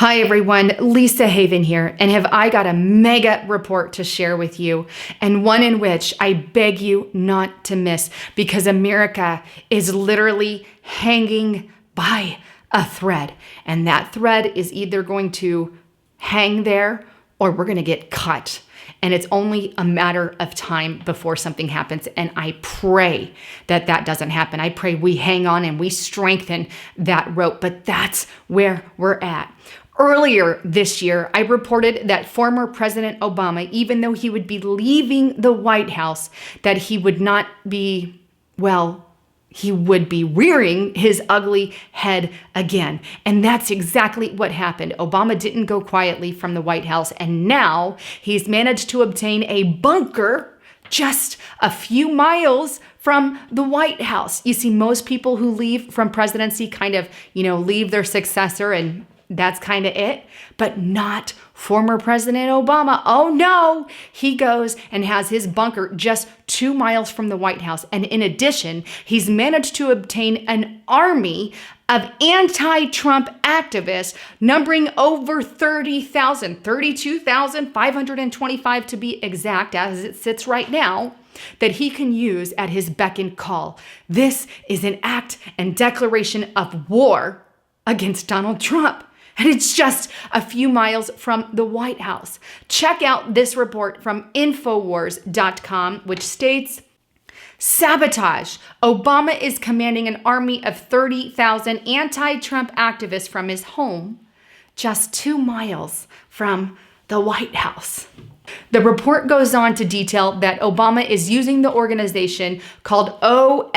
Hi everyone, Lisa Haven here, and have I got a mega report to share with you, and one in which I beg you not to miss, because America is literally hanging by a thread, and that thread is either going to hang there or we're going to get cut. And it's only a matter of time before something happens. And I pray that that doesn't happen. I pray we hang on and we strengthen that rope. But that's where we're at. Earlier this year, I reported that former President Obama, even though he would be leaving the White House, that he would not be, he would be rearing his ugly head again. And that's exactly what happened. Obama didn't go quietly from the White House, and now he's managed to obtain a bunker just a few miles from the White House. You see, most people who leave from presidency kind of, leave their successor and that's kind of it, but not former President Obama. Oh no, he goes and has his bunker just 2 miles from the White House. And in addition, he's managed to obtain an army of anti-Trump activists numbering over 30,000, 32,525 to be exact, as it sits right now, that he can use at his beck and call. This is an act and declaration of war against Donald Trump. And it's just a few miles from the White House. Check out this report from Infowars.com, which states, sabotage. Obama is commanding an army of 30,000 anti-Trump activists from his home, just 2 miles from the White House. The report goes on to detail that Obama is using the organization called OFA.US,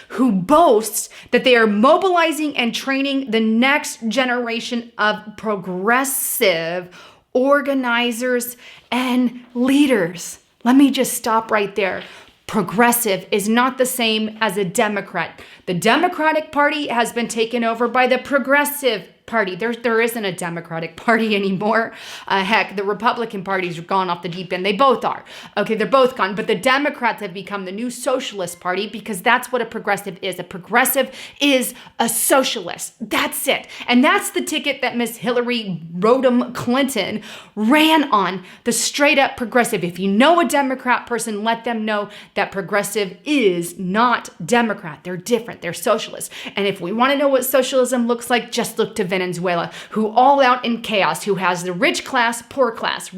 who boasts that they are mobilizing and training the next generation of progressive organizers and leaders. Let me just stop right there. Progressive is not the same as a Democrat. The Democratic Party has been taken over by the Progressive Party. There isn't a Democratic Party anymore. Heck, the Republican Party's gone off the deep end. They both are. Okay, they're both gone. But the Democrats have become the new Socialist Party because that's what a progressive is. A progressive is a socialist. That's it. And that's the ticket that Miss Hillary Rodham Clinton ran on, the straight up progressive. If you know a Democrat person, let them know that progressive is not Democrat. They're different. They're socialist. And if we want to know what socialism looks like, just look to Venezuela, who all out in chaos, who has the rich class, poor class,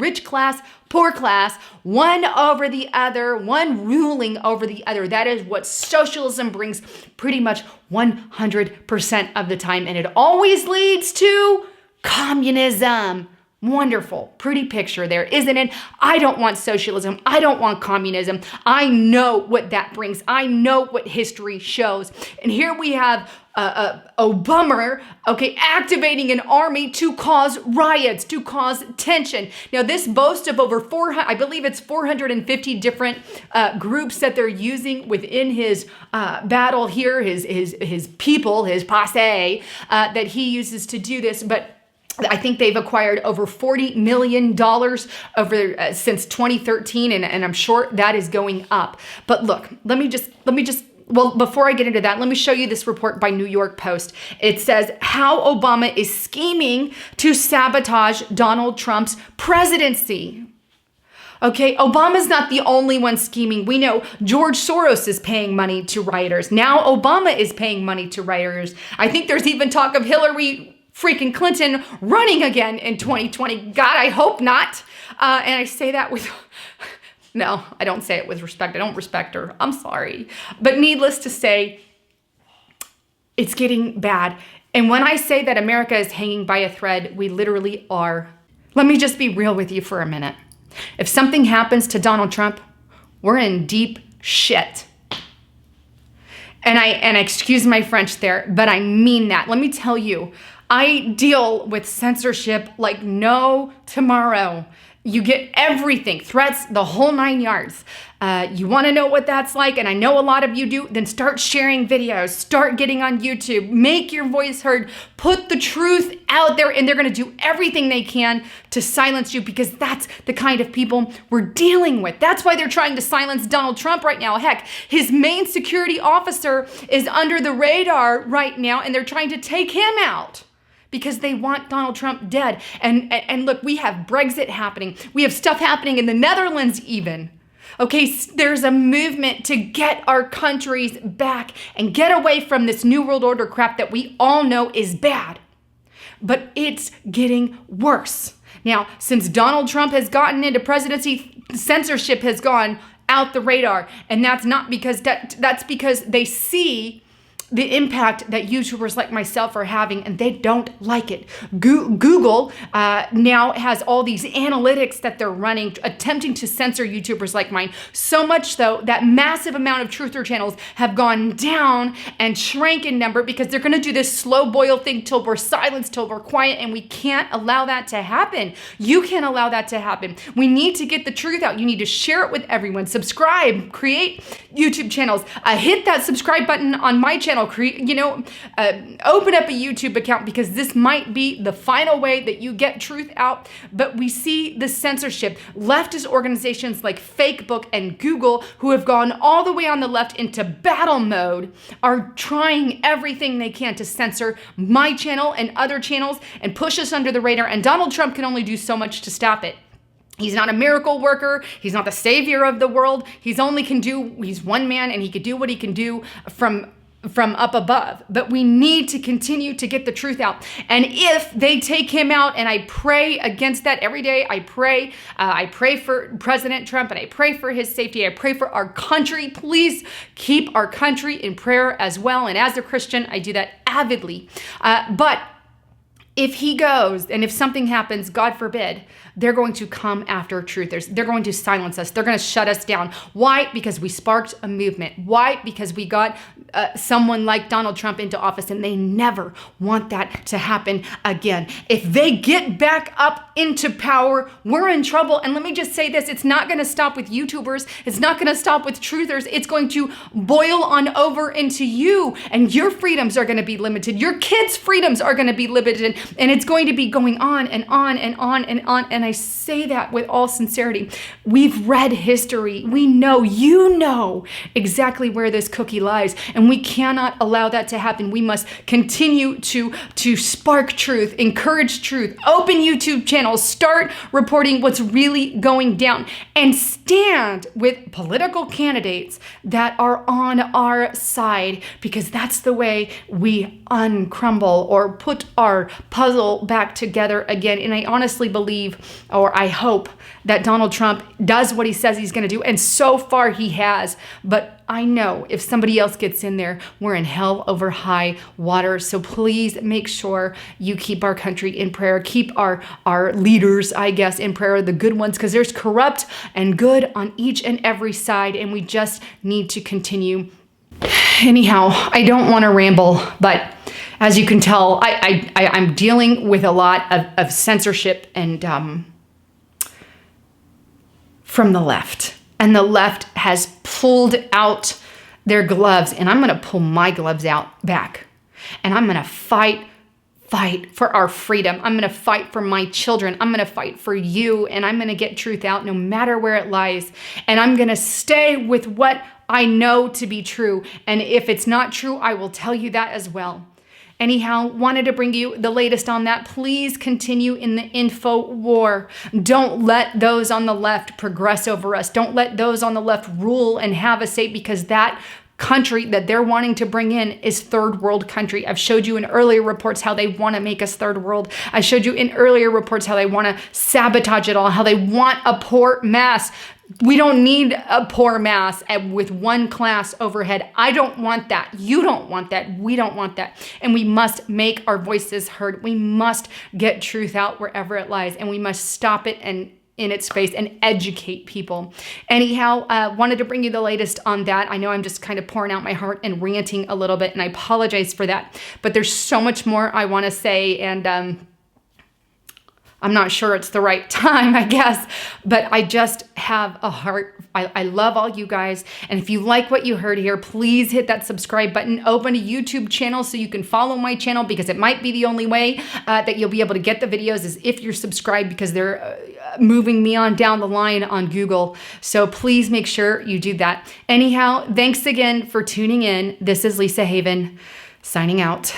one over the other, one ruling over the other. That is what socialism brings pretty much 100% of the time. And it always leads to communism. Wonderful. Pretty picture there, isn't it? I don't want socialism. I don't want communism. I know what that brings. I know what history shows. And here we have Obama, activating an army to cause riots, to cause tension. Now, this boasts of over 450 different groups that they're using within his battle here, his people, his posse, that he uses to do this. But I think they've acquired over $40 million over since 2013, and I'm sure that is going up. But look, let me just. Well, before I get into that, let me show you this report by New York Post. It says how Obama is scheming to sabotage Donald Trump's presidency. Okay, Obama's not the only one scheming. We know George Soros is paying money to rioters. Now Obama is paying money to rioters. I think there's even talk of Hillary freaking Clinton running again in 2020. God, I hope not. And I say that with... No, I don't say it with respect. I don't respect her. I'm sorry. But needless to say, it's getting bad. And when I say that America is hanging by a thread, we literally are. Let me just be real with you for a minute. If something happens to Donald Trump, we're in deep shit. And I excuse my French there, but I mean that. Let me tell you, I deal with censorship like no tomorrow. You get everything, threats, the whole 9 yards. You want to know what that's like, and I know a lot of you do, then start sharing videos, start getting on YouTube, make your voice heard, put the truth out there, and they're going to do everything they can to silence you because that's the kind of people we're dealing with. That's why they're trying to silence Donald Trump right now. Heck, his main security officer is under the radar right now, and they're trying to take him out. because they want Donald Trump dead. And look, we have Brexit happening. We have stuff happening in the Netherlands even. Okay, there's a movement to get our countries back and get away from this New World Order crap that we all know is bad. But it's getting worse. Now, since Donald Trump has gotten into presidency, censorship has gone out the radar. And that's not because that's because they see the impact that YouTubers like myself are having, and they don't like it. Google now has all these analytics that they're running, attempting to censor YouTubers like mine. So much so that massive amount of truther channels have gone down and shrank in number because they're going to do this slow boil thing till we're silenced, till we're quiet, and we can't allow that to happen. You can't allow that to happen. We need to get the truth out. You need to share it with everyone. Subscribe, create YouTube channels, hit that subscribe button on my channel. Open up a YouTube account, because this might be the final way that you get truth out. But we see the censorship. Leftist organizations like Fakebook and Google, who have gone all the way on the left into battle mode, are trying everything they can to censor my channel and other channels and push us under the radar. And Donald Trump can only do so much to stop it. He's not a miracle worker. He's not the savior of the world. He's one man, and he could do what he can do from up above. But we need to continue to get the truth out. And if they take him out, and I pray against that every day, I pray for President Trump, and I pray for his safety. I pray for our country. Please keep our country in prayer as well. And as a Christian, I do that avidly. But if he goes, and if something happens, God forbid, they're going to come after truthers. They're going to silence us. They're going to shut us down. Why? Because we sparked a movement. Why? Because we got someone like Donald Trump into office, and they never want that to happen again. If they get back up into power, we're in trouble. And let me just say this, it's not going to stop with YouTubers. It's not going to stop with truthers. It's going to boil on over into you, and your freedoms are going to be limited. Your kids' freedoms are going to be limited, and it's going to be going on and on and on and on. And I say that with all sincerity. We've read history. We know, you know exactly where this cookie lies, and we cannot allow that to happen. We must continue to spark truth, encourage truth, open YouTube channels, start reporting what's really going down, and stand with political candidates that are on our side, because that's the way we uncrumble or put our puzzle back together again. And I honestly believe, or I hope, that Donald Trump does what he says he's going to do. And so far he has. But I know if somebody else gets in there, we're in hell over high water. So please make sure you keep our country in prayer. Keep our leaders, I guess, in prayer, the good ones, because there's corrupt and good on each and every side. And we just need to continue. Anyhow, I don't want to ramble, but as you can tell, I'm dealing with a lot of censorship and from the left. And the left has pulled out their gloves, and I'm going to pull my gloves out back. And I'm going to fight for our freedom. I'm going to fight for my children. I'm going to fight for you, and I'm going to get truth out no matter where it lies. And I'm going to stay with what I know to be true. And if it's not true, I will tell you that as well. Anyhow, wanted to bring you the latest on that. Please continue in the info war. Don't let those on the left progress over us. Don't let those on the left rule and have a say, because that country that they're wanting to bring in is third world country. I've showed you in earlier reports how they want to make us third world. I showed you in earlier reports how they want to sabotage it all, how they want a poor mass. We don't need a poor mass with one class overhead. I don't want that. You don't want that. We don't want that. And we must make our voices heard. We must get truth out wherever it lies, and we must stop it and in its face and educate people. Anyhow, wanted to bring you the latest on that. I know I'm just kind of pouring out my heart and ranting a little bit, and I apologize for that. But there's so much more I want to say, and I'm not sure it's the right time, I guess, but I just have a heart. I love all you guys. And if you like what you heard here, please hit that subscribe button, open a YouTube channel so you can follow my channel, because it might be the only way that you'll be able to get the videos is if you're subscribed, because they're moving me on down the line on Google. So please make sure you do that. Anyhow, thanks again for tuning in. This is Lisa Haven signing out.